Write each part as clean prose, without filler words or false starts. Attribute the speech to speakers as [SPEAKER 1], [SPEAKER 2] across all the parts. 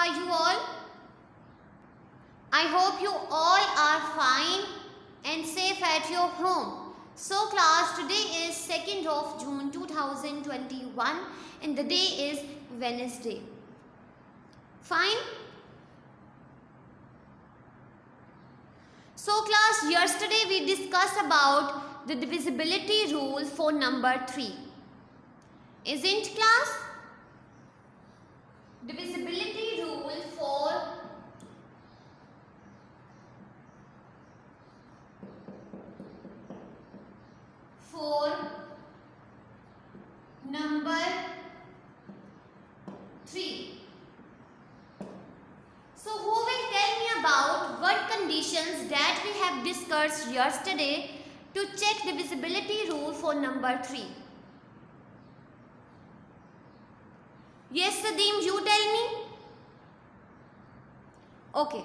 [SPEAKER 1] are you all? I hope you all are fine and safe at your home. So class, today is 2nd of June 2021 and the day is Wednesday. Fine? So class, yesterday we discussed about the divisibility rule for number 3. Isn't class? Divisibility rule for number 3. So who will tell me about what conditions that we have discussed yesterday to check divisibility rule for number 3? Yes, Sadeem, you tell me. Okay,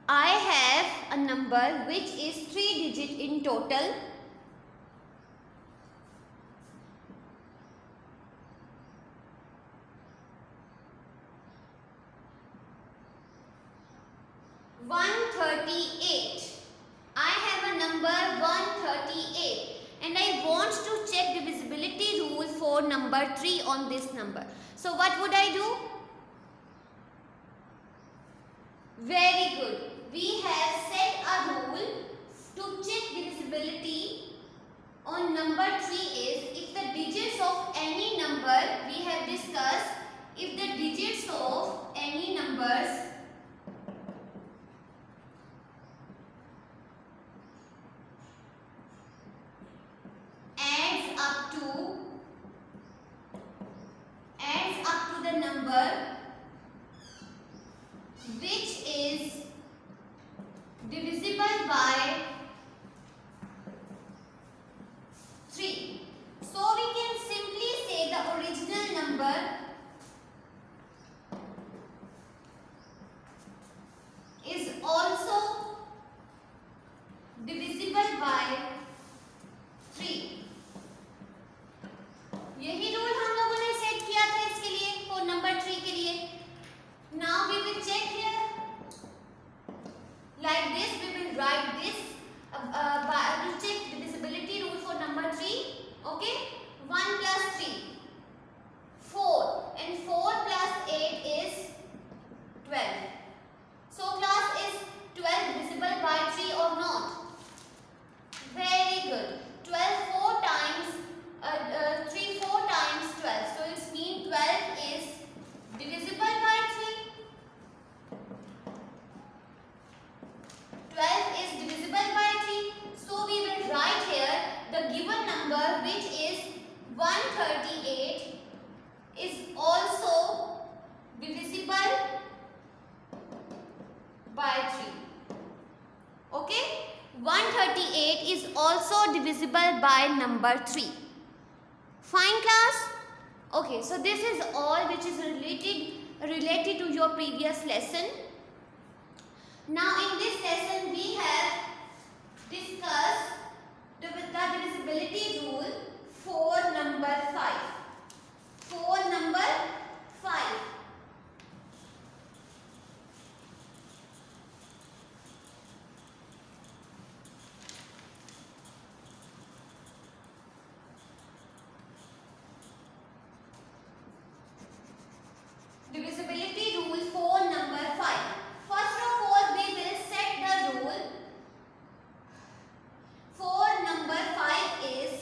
[SPEAKER 1] I have a number which is 3 digit in total. I have a number 138 and I want to check divisibility rule for number 3 on this number. So what would I do? Very good. We have set a rule to check divisibility on number 3 is if the digits of any number, we have discussed, if the digits of any numbers adds up to the number which is divisible by 3. So we can simply say the original number is also divisible by 3. यही rule हम लोगों ने set किया था इसके लिए for number 3 के लिए. Now we will check here like this. We will write this to check divisibility rule for number 3. Okay, 1 plus 3 4 and 4 plus 8 is 12. So class, is 12 divisible by 3 or not? Very good. 12 4 times 3 4 times 12. So it means 12 is divisible by 3. 12 is divisible by 3. So we will write here the given number which is 138 is also divisible by 3. Okay? 138 is also divisible by number 3. Fine class? Okay, so this is all which is related to your previous lesson. Now in this lesson we have discussed the divisibility rule for number 5. For number 5. Divisibility rule for number 5. First of all, we will set the rule for number 5 is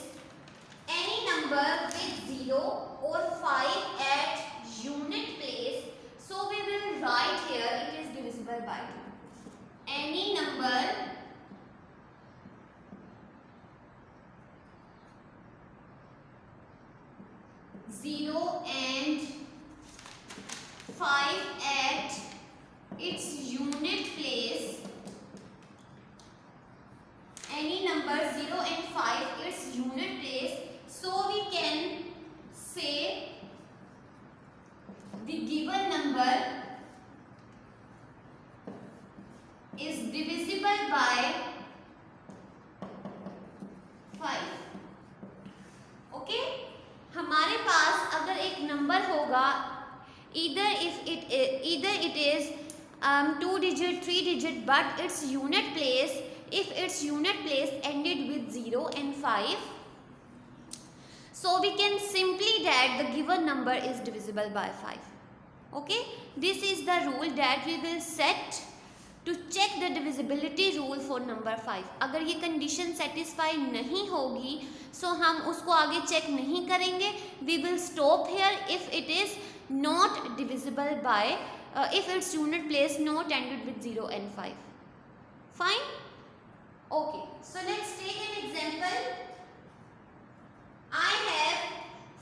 [SPEAKER 1] any number with 0 or 5 at unit place. So we will write here it is divisible by 2. Any number zero and 5 at its unit place. Any number 0 and 5 its unit place. So we can say the given number is divisible by 5. Okay? हमारे पास अगर एक number होगा either it is 2 digit, 3 digit, but its unit place, if its unit place ended with 0 and 5, so we can simply that the given number is divisible by 5. Okay, this is the rule that we will set to check the divisibility rule for number 5. अगर ये condition satisfy नहीं होगी, so हम उसको आगे check नहीं करेंगे. We will stop here if it is not divisible by, if its unit place not ended with 0 and 5. Fine? Okay, so let's take an example. I have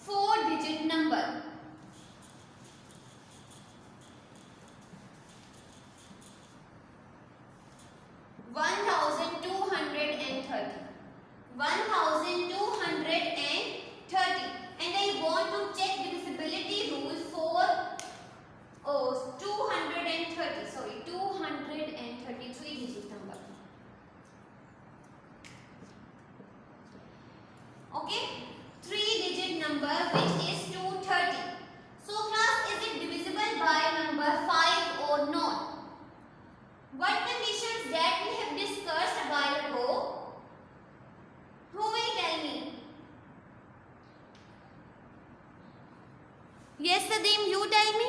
[SPEAKER 1] 4-digit number. 1230. 1230, and I want to check divisibility rule for 233 digit number. Okay, 3-digit number which is 230. So class, is it divisible by number 5 or not? What conditions that we have discussed a while ago? Who will tell me? Yes, Sadim, you tell me.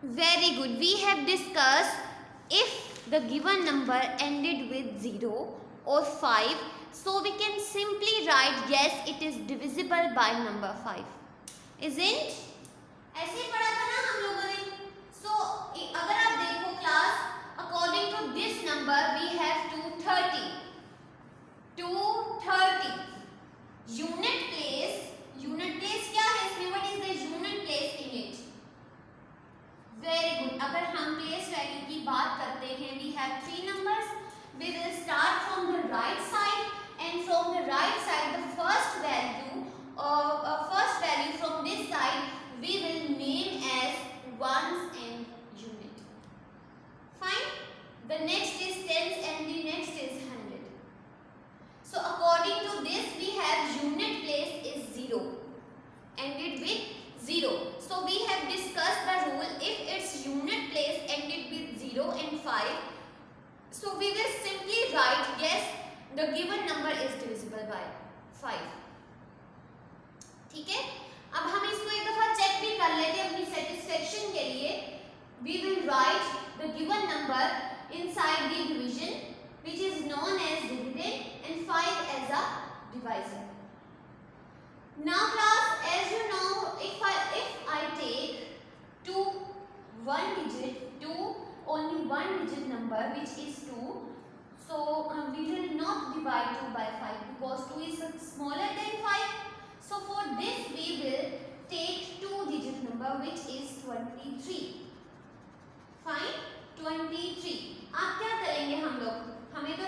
[SPEAKER 1] Very good. We have discussed if the given number ended with 0 or 5, so we can simply write yes, it is divisible by number 5. Isn't? ऐसे पढ़ा था ना हम लोगों ने. So अगर आप देखो class, according to this number we have 230. 230 unit place क्या है इसमें? What is the unit place in it? Very good. अगर हम place value की बात करते हैं, we have 3 numbers. We will start from the right side, and from the right side the first value from this side we will name as ones and unit. Fine. The next is tens and the next is 100. So according to this we have unit place is 0, ended with 0. So we have discussed the rule, if its unit place ended with 0 and 5, so we will simply write yes, the given number is divisible by 5. ठीक है, अब हम इसको एक दफा check भी कर लेते हैं अपनी सेटिस्फेक्शन के लिए. We will write the given number inside the division, which is known as dividend, and 5 as a divisor. Now class, as you know, if I take only one digit number which is 2, so we will not divide 2 by 5 because 2 is smaller than 5. So for this we will take 2-digit number which is 23. Fine, 23. आप क्या करेंगे हम लोग? हमें तो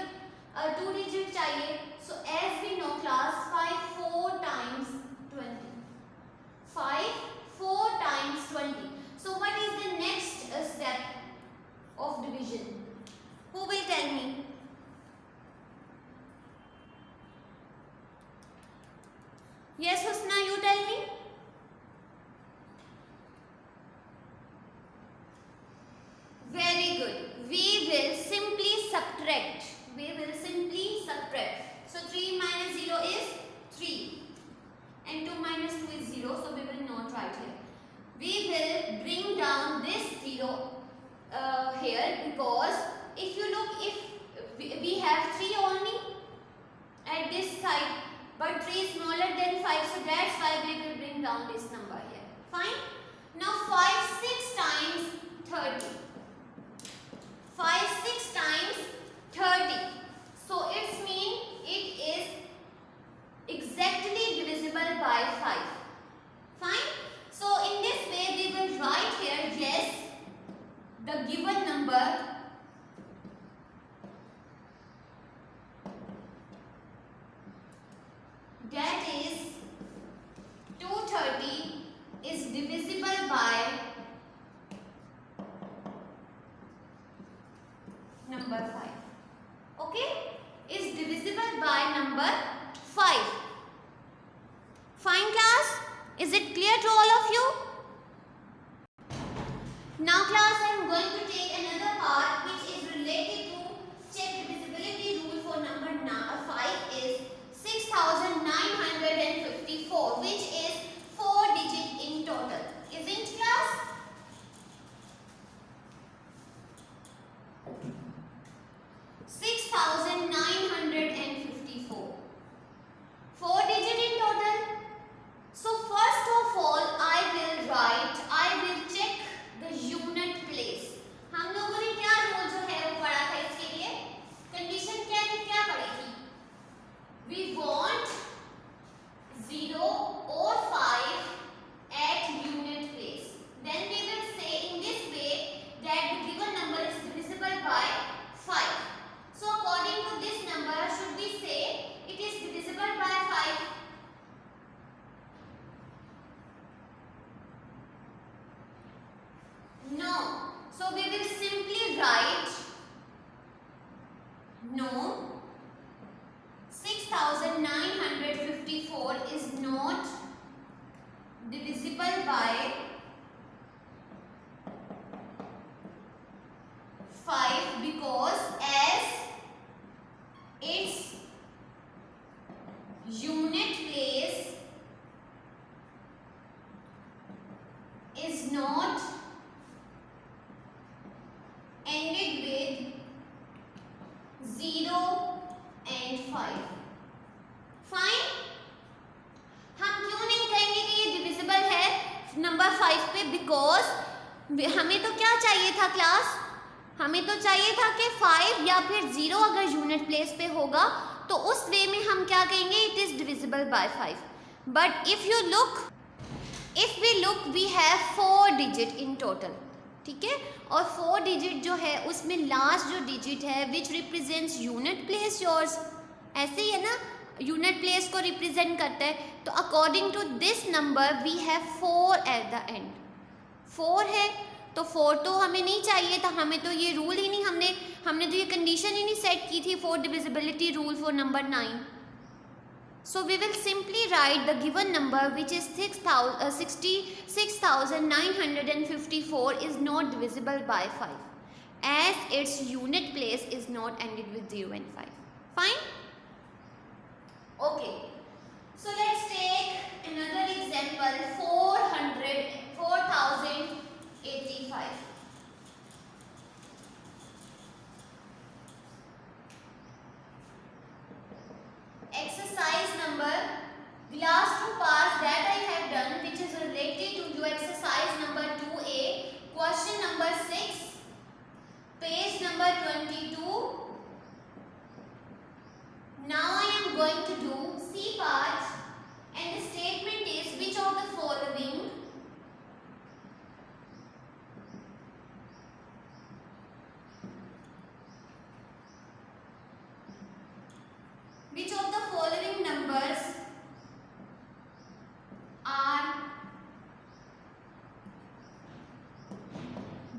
[SPEAKER 1] 2 digit चाहिए. So as we know class, 5 4 times 20. 5 4 times 20. So what is the next step of division? Who will tell me? Yes, Husna, you tell me. Very good. We will simply subtract. So 3 minus 0 is 3, and 2 minus 2 is 0. So we will not write here. We will bring down this 0 here, because if you look, if we have 3 only at this side, but 3 is smaller than 5, so that's why we will bring down this number here. Fine. Now 5 6 times 30. 5 6 times 30. So it's mean it is exactly divisible by 5. Fine. So in this way we will write here yes, the given number that is 230 is divisible by number 5. Okay, is divisible by number 5. Is it clear to all of you? Now class, I am going to take another part which is related to check divisibility rule for number 5 is 6954, which is 4 digit in total. Isn't class? 6954. 4 digit in total. So first of all, I will check the unit place. हम लोगों ने क्या rule जो है वो पढ़ा था इसके लिए? कंडीशन क्या पढ़ी थी? We want 0 or 5 at unit place. Then we will say in this way that the given number is divisible by 5. So according to this number, should we say it is divisible by 5? No. So we will simply write no. 6954 is not divisible by 5 because as its unit place is not ended with 0 and 5. Fine? हम क्यों नहीं कहेंगे कि ये divisible है number 5 पे? Because हमें तो क्या चाहिए था क्लास? हमें तो चाहिए था कि 5 या फिर 0 अगर यूनिट प्लेस पे होगा तो उस वे में हम क्या कहेंगे? It is divisible by 5. But if we look we have 4 digit in total. ठीक है, और 4 डिजिट जो है उसमें लास्ट जो डिजिट है विच रिप्रेजेंट्स यूनिट प्लेस योर्स, ऐसे ही है ना, यूनिट प्लेस को रिप्रेजेंट करता है. तो according to this number we have 4 at the end. 4 है तो 4 तो हमें नहीं चाहिए था, हमें तो ये रूल ही नहीं, हमने तो ये कंडीशन ही नहीं सेट की थी 4 divisibility rule for number 9. So we will simply write the given number which is 66,954 is not divisible by 5 as its unit place is not ended with 0 and 5. Fine? Okay. So let's take another example. 4085. Exercise number, the last 2 parts that I have done which is related to your exercise number 2A, question number 6, page number 22. Now I am going to do C part and the statement is which of the following numbers are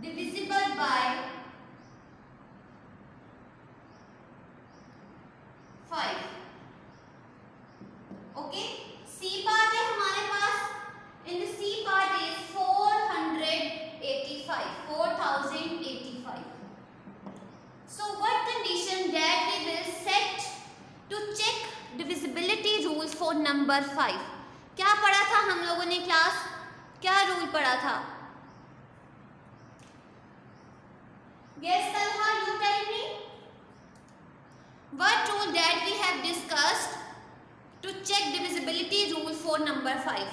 [SPEAKER 1] divisible by 5. Okay, C part है हमारे पास, and the C part is 4085. So what condition that we will set to check divisibility rules for number 5? क्या पढ़ा था हम लोगों ने class? क्या rule पढ़ा था? Yes, Talha, you tell me. What rule that we have discussed to check divisibility rule for number 5?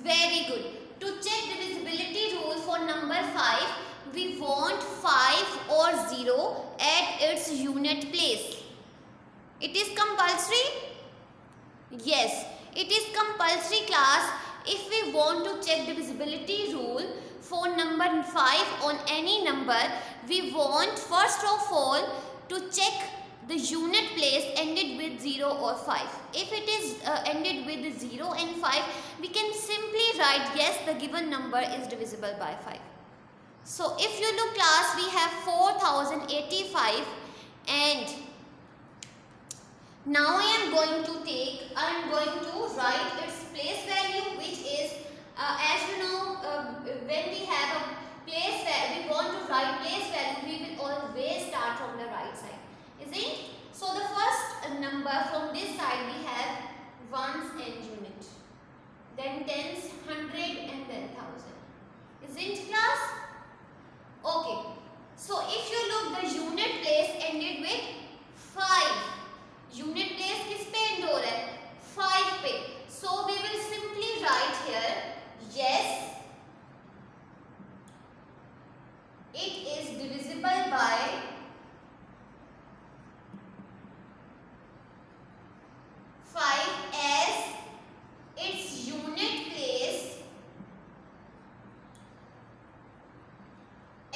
[SPEAKER 1] Very good. To check divisibility rule for number 5, we want 5 or 0 at its unit place. It is compulsory? Yes, it is compulsory class. If we want to check divisibility rule for number 5 on any number, we want first of all to check the unit place ended with 0 or 5. If it is ended with 0 and 5, we can simply write yes, the given number is divisible by 5. So if you look class, we have 4085 and Now I am going to write its place value, which is as you know, when we have a place value, we want to write place value, we will always start from the right side, isn't it? So the first number from this side we have ones and unit, then tens, hundred, and then thousand, isn't class? Okay, so if you look, the unit place ended with 5. Unit place किस पे end हो रहा है? 5 पे. So we will simply write here yes it is divisible by 5 as its unit place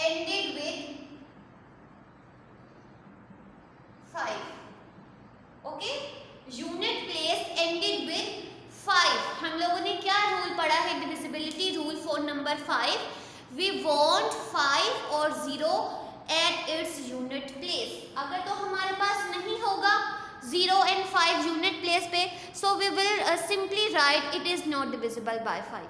[SPEAKER 1] ended with 5. Okay, unit place ended with 5. हम लोगों ने क्या रूल पढ़ा है? Divisibility rule for number 5. We want 5 और 0 एट इट्स यूनिट प्लेस. अगर तो हमारे पास नहीं होगा 0 एंड 5 यूनिट प्लेस पे, so we will simply write it is not divisible by 5.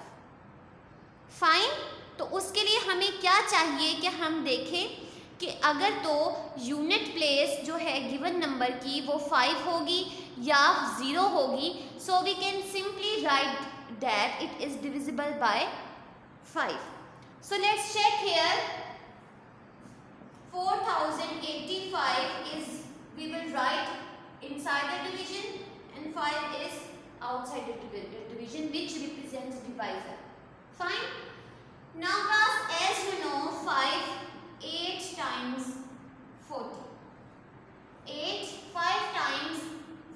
[SPEAKER 1] Fine. तो उसके लिए हमें क्या चाहिए कि हम देखें कि अगर तो यूनिट प्लेस जो है गिवन नंबर की वो 5 होगी या 0 होगी, so we can simply write that it is divisible by 5. So let's check here. 4085 is, we will write inside the division and 5 is outside the division which represents divisor. Fine. Now class, as you know, 5 8 times 40. 5 times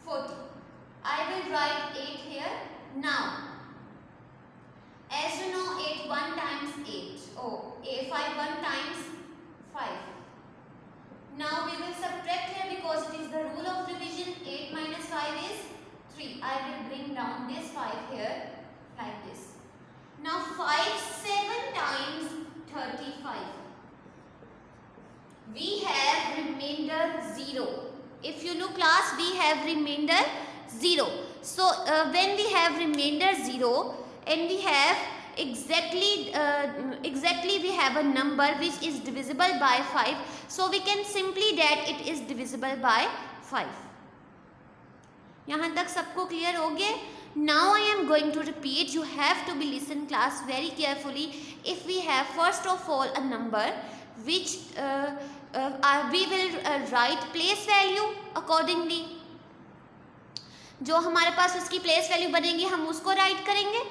[SPEAKER 1] 40. I will write 8 here. Now, as you know, 8 1 times 8. Oh, 5 1 times 5. Now we will subtract here because it is the rule of division. 8 minus 5 is 3. I will bring down this 5 here like this. Now 5 7 times 35. We have remainder 0. If you look class, we have remainder 0. So when we have remainder 0 and we have exactly we have a number which is divisible by 5, so we can simply that it is divisible by 5. यहाँ तक सबको clear हो गया? Now I am going to repeat. You have to be listen class very carefully. If we have first of all a number which we will write place value accordingly. जो हमारे पास उसकी place value बनेगी हम उसको write करेंगे.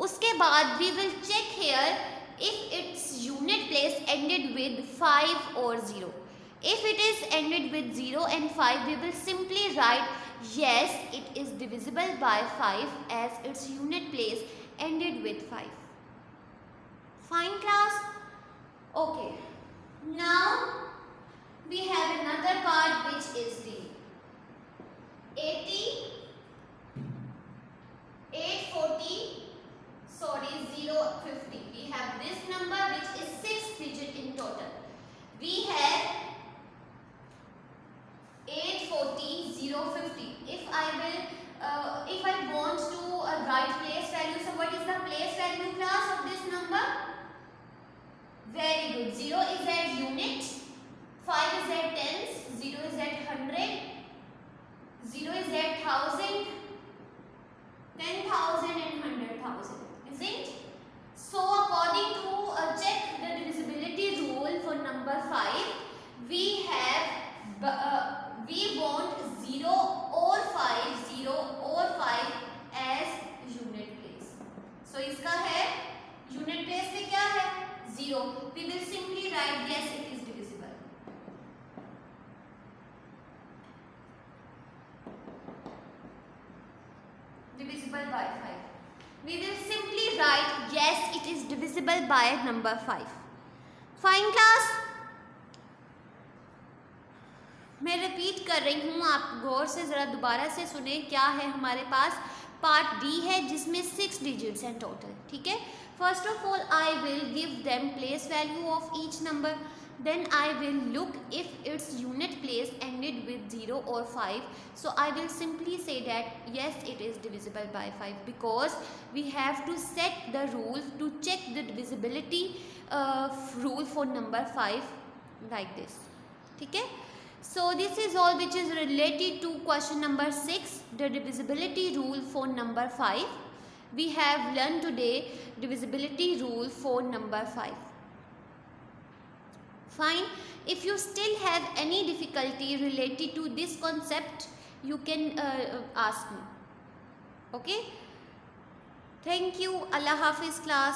[SPEAKER 1] उसके बाद we will check here if its unit place ended with 5 or 0. If it is ended with 0 and 5, we will simply write yes, it is divisible by 5 as its unit place ended with 5. Fine class? Okay. Now we have another part which is the 80, 840, 050. We have this number which is 6 digit in total. We have 840, 050. If I want to write place value, so what is the place value class of this number? Very good. 0 is at unit, 5 is at tens, 0 is at 100, 0 is at 1000, 10,000 and 100,000. Isn't it? So according to check the divisibility rule for number 5, we have we want 0 or 5 as unit place. So इसका है unit place में क्या है? 0. We will simply write yes, it is divisible. Divisible by 5. We will simply write yes, it is divisible by number 5. Fine class? मैं repeat कर रही हूँ, आप गौर से ज़रा दोबारा से सुने. क्या है हमारे पास? पार्ट डी है जिसमें 6 डिजिट्स हैं टोटल. ठीक है. First of all I will give them place value of each number. Then I will look if it's unit place ended ended with 0 or 5, so I will simply say that yes, it is divisible by 5, because we have to set the rule to check the divisibility rule for number 5 like this. Okay? So this is all which is related to question number 6, the divisibility rule for number 5. We have learned today divisibility rule for number 5. Fine. If you still have any difficulty related to this concept, you can ask me. Okay. Thank you. Allah Hafiz class.